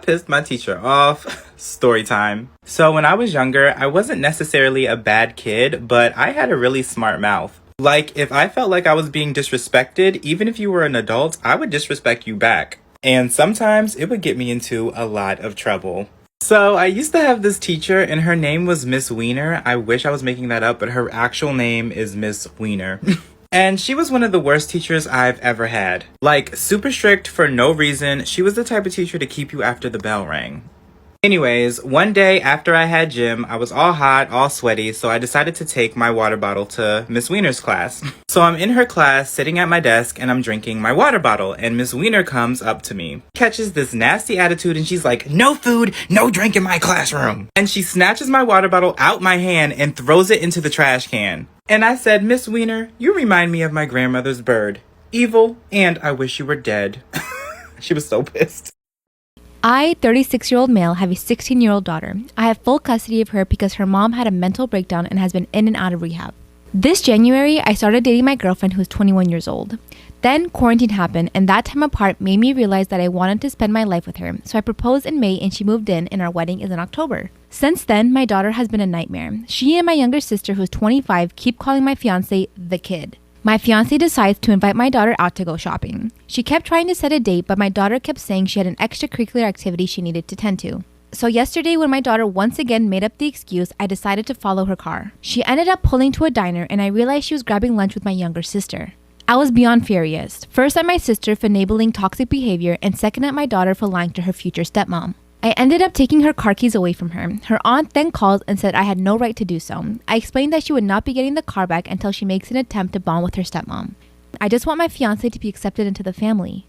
pissed my teacher off? Story time. So when I was younger, I wasn't necessarily a bad kid, but I had a really smart mouth. Like, if I felt like I was being disrespected, even if you were an adult, I would disrespect you back. And sometimes it would get me into a lot of trouble. So I used to have this teacher and her name was Miss Wiener. I wish I was making that up, but her actual name is Miss Wiener. And she was one of the worst teachers I've ever had. Like, super strict for no reason. She was the type of teacher to keep you after the bell rang. Anyways, one day after I had gym, I was all hot, all sweaty, so I decided to take my water bottle to Miss Wiener's class. So I'm in her class, sitting at my desk, and I'm drinking my water bottle, and Miss Wiener comes up to me, catches this nasty attitude, and she's like, "No food, no drink in my classroom." And she snatches my water bottle out my hand and throws it into the trash can. And I said, "Miss Wiener, you remind me of my grandmother's bird. Evil, and I wish you were dead." She was so pissed. I, 36-year-old male, have a 16-year-old daughter. I have full custody of her because her mom had a mental breakdown and has been in and out of rehab. This January, I started dating my girlfriend who's 21 years old. Then quarantine happened, and that time apart made me realize that I wanted to spend my life with her. So I proposed in May and she moved in, and our wedding is in October. Since then, my daughter has been a nightmare. She and my younger sister, who's 25, keep calling my fiance the kid. My fiance decides to invite my daughter out to go shopping. She kept trying to set a date, but my daughter kept saying she had an extracurricular activity she needed to tend to. So yesterday, when my daughter once again made up the excuse, I decided to follow her car. She ended up pulling to a diner, and I realized she was grabbing lunch with my younger sister. I was beyond furious. First at my sister for enabling toxic behavior, and second at my daughter for lying to her future stepmom. I ended up taking her car keys away from her. Her aunt then called and said I had no right to do so. I explained that she would not be getting the car back until she makes an attempt to bond with her stepmom. I just want my fiance to be accepted into the family.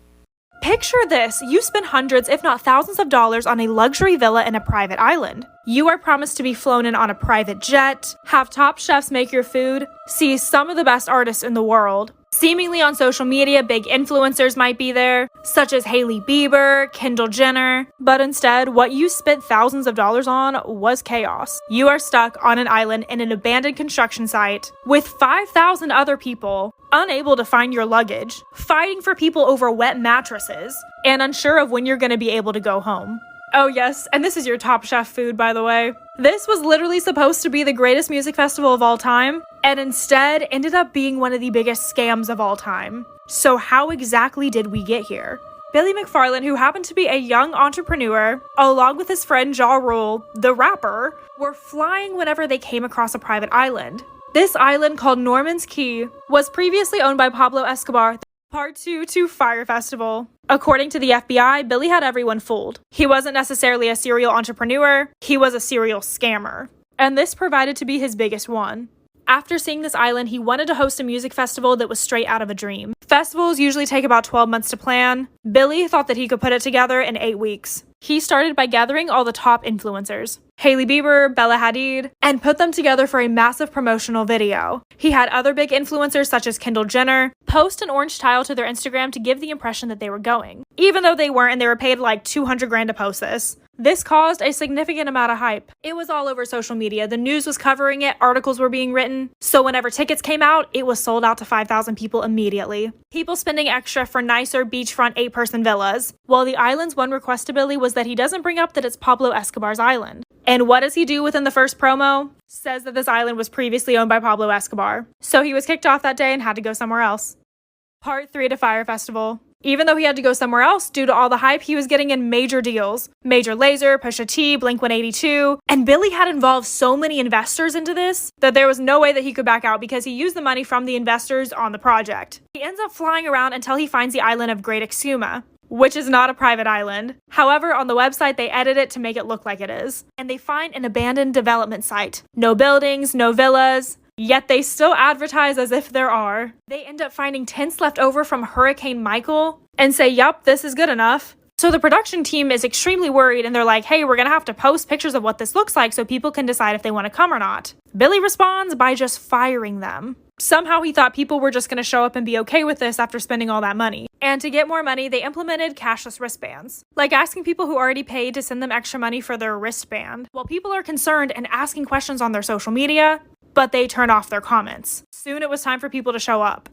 Picture this, you spend hundreds if not thousands of dollars on a luxury villa in a private island. You are promised to be flown in on a private jet, have top chefs make your food, see some of the best artists in the world. Seemingly on social media, big influencers might be there, such as Hailey Bieber, Kendall Jenner, but instead, what you spent thousands of dollars on was chaos. You are stuck on an island in an abandoned construction site with 5,000 other people, unable to find your luggage, fighting for people over wet mattresses, and unsure of when you're going to be able to go home. Oh yes, and this is your Top Chef food, by the way. This was literally supposed to be the greatest music festival of all time, and instead ended up being one of the biggest scams of all time. So how exactly did we get here? Billy McFarland, who happened to be a young entrepreneur, along with his friend Ja Rule, the rapper, were flying whenever they came across a private island. This island, called Norman's Cay, was previously owned by Pablo Escobar. Part 2 to Fire Festival. According to the FBI, Billy had everyone fooled. He wasn't necessarily a serial entrepreneur, he was a serial scammer. And this provided to be his biggest one. After seeing this island, he wanted to host a music festival that was straight out of a dream. Festivals usually take about 12 months to plan. Billy thought that he could put it together in 8 weeks. He started by gathering all the top influencers, Hailey Bieber, Bella Hadid, and put them together for a massive promotional video. He had other big influencers such as Kendall Jenner post an orange tile to their Instagram to give the impression that they were going, even though they weren't and they were paid like $200,000 to post this. This caused a significant amount of hype. It was all over social media. The news was covering it, articles were being written. So whenever tickets came out, it was sold out to 5,000 people immediately. People spending extra for nicer beachfront 8-person villas. While the island's one request to Billy was that he doesn't bring up that it's Pablo Escobar's island. And what does he do within the first promo? Says that this island was previously owned by Pablo Escobar. So he was kicked off that day and had to go somewhere else. Part 3 to Fire Festival. Even though he had to go somewhere else due to all the hype, he was getting in major deals. Major Lazer, Pusha T, Blink-182, and Billy had involved so many investors into this that there was no way that he could back out because he used the money from the investors on the project. He ends up flying around until he finds the island of Great Exuma, which is not a private island. However, on the website, they edit it to make it look like it is. And they find an abandoned development site. No buildings, no villas. Yet they still advertise as if there are. They end up finding tents left over from Hurricane Michael and say, yup, this is good enough. So the production team is extremely worried and they're like, hey, we're gonna have to post pictures of what this looks like so people can decide if they want to come or not. Billy responds by just firing them. Somehow he thought people were just gonna show up and be okay with this after spending all that money. And to get more money, they implemented cashless wristbands, like asking people who already paid to send them extra money for their wristband. While people are concerned and asking questions on their social media, but they turn off their comments. Soon it was time for people to show up.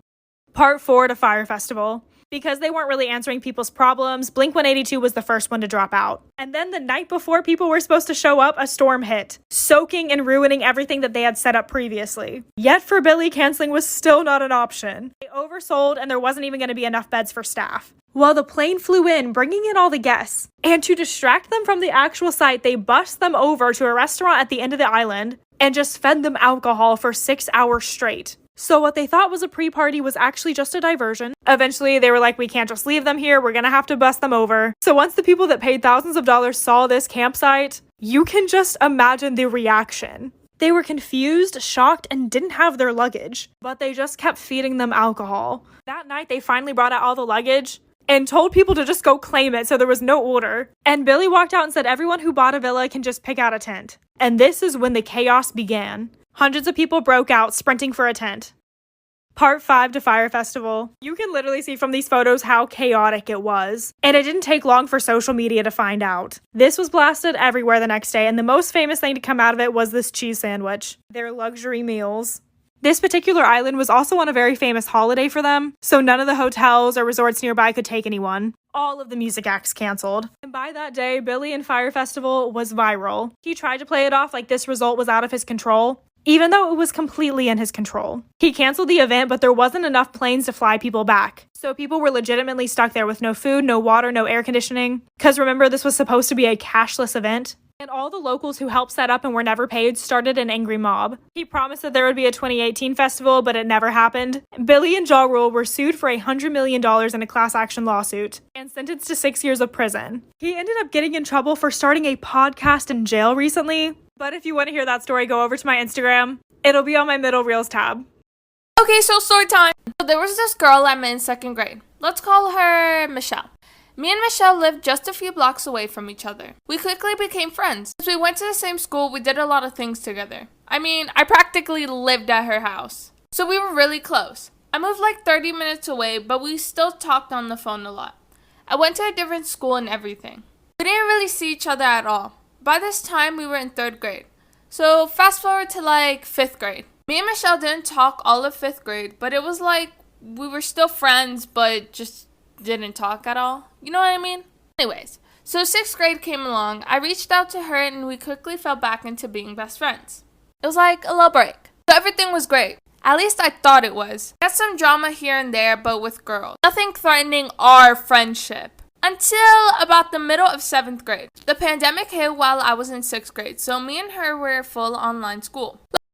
Part 4 to Fire Festival. Because they weren't really answering people's problems, Blink-182 was the first one to drop out. And then the night before people were supposed to show up, a storm hit, soaking and ruining everything that they had set up previously. Yet for Billy, canceling was still not an option. They oversold and there wasn't even going to be enough beds for staff. Well, the plane flew in, bringing in all the guests. And to distract them from the actual site, they bussed them over to a restaurant at the end of the island and just fed them alcohol for 6 hours straight. So what they thought was a pre-party was actually just a diversion. Eventually, they were like, we can't just leave them here, we're gonna have to bus them over. So once the people that paid thousands of dollars saw this campsite, you can just imagine the reaction. They were confused, shocked, and didn't have their luggage, but they just kept feeding them alcohol. That night, they finally brought out all the luggage and told people to just go claim it, so there was no order. And Billy walked out and said everyone who bought a villa can just pick out a tent. And this is when the chaos began. Hundreds of people broke out, sprinting for a tent. Part 5 to Fire Festival. You can literally see from these photos how chaotic it was. And it didn't take long for social media to find out. This was blasted everywhere the next day, and the most famous thing to come out of it was this cheese sandwich. Their luxury meals. This particular island was also on a very famous holiday for them, so none of the hotels or resorts nearby could take anyone. All of the music acts canceled. And by that day, Billy and Fire Festival was viral. He tried to play it off like this result was out of his control, even though it was completely in his control. He canceled the event, but there wasn't enough planes to fly people back. So people were legitimately stuck there with no food, no water, no air conditioning. Because remember, this was supposed to be a cashless event. And all the locals who helped set up and were never paid started an angry mob. He promised that there would be a 2018 festival, but it never happened. Billy and Ja Rule were sued for $100 million in a class action lawsuit and sentenced to 6 years of prison. He ended up getting in trouble for starting a podcast in jail recently. But if you want to hear that story, go over to my Instagram. It'll be on my middle reels tab. Okay, so story time. So there was this girl I met in 2nd grade. Let's call her Michelle. Me and Michelle lived just a few blocks away from each other. We quickly became friends. Since we went to the same school, we did a lot of things together. I mean, I practically lived at her house. So we were really close. I moved like 30 minutes away, but we still talked on the phone a lot. I went to a different school and everything. We didn't really see each other at all. By this time, we were in 3rd grade. So fast forward to like 5th grade. Me and Michelle didn't talk all of 5th grade, but it was like we were still friends, but just didn't talk at all. You know what I mean? Anyways, so 6th grade came along. I reached out to her and we quickly fell back into being best friends. It was like a little break. So everything was great. At least I thought it was. Got some drama here and there, but with girls. Nothing threatening our friendship. Until about the middle of 7th grade. The pandemic hit while I was in 6th grade, so me and her were full online school.